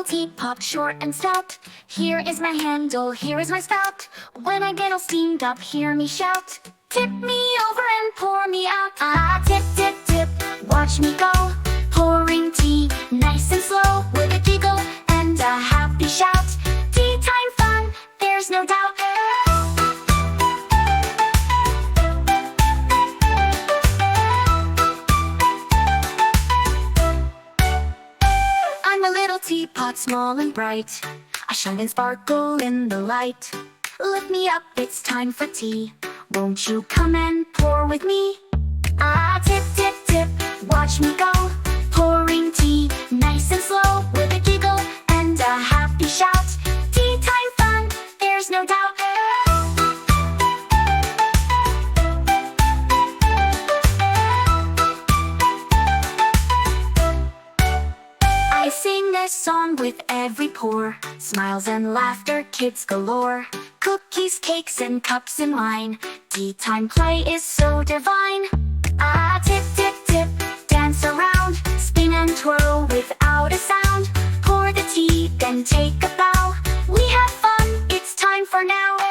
little teapot, short and stout. Here is my handle, here is my spout. When I get all steamed up, hear me shout. Tip me over and pour me out. Ah, tip, tip, tip, watch me go. Pouring tea, nice and slow, with a giggle and a happy shout. Tea time fun, there's no doubt. I'm a little teapot, small and bright. I shine and sparkle in the light. Lift me up, it's time for tea. Won't you come and pour with me? Ah, tip, tip, tip, watch me go. Pouring tea, nice and slow, with a giggle and a happy shout. Tea time fun, there's no doubt. I sing this song with every pour. Smiles and laughter, kids galore. Cookies, cakes, and cups in line. Tea time play is so divine. Ah, tip, tip, tip, dance around. Spin and twirl without a sound. Pour the tea, then take a bow. We have fun, it's time for now.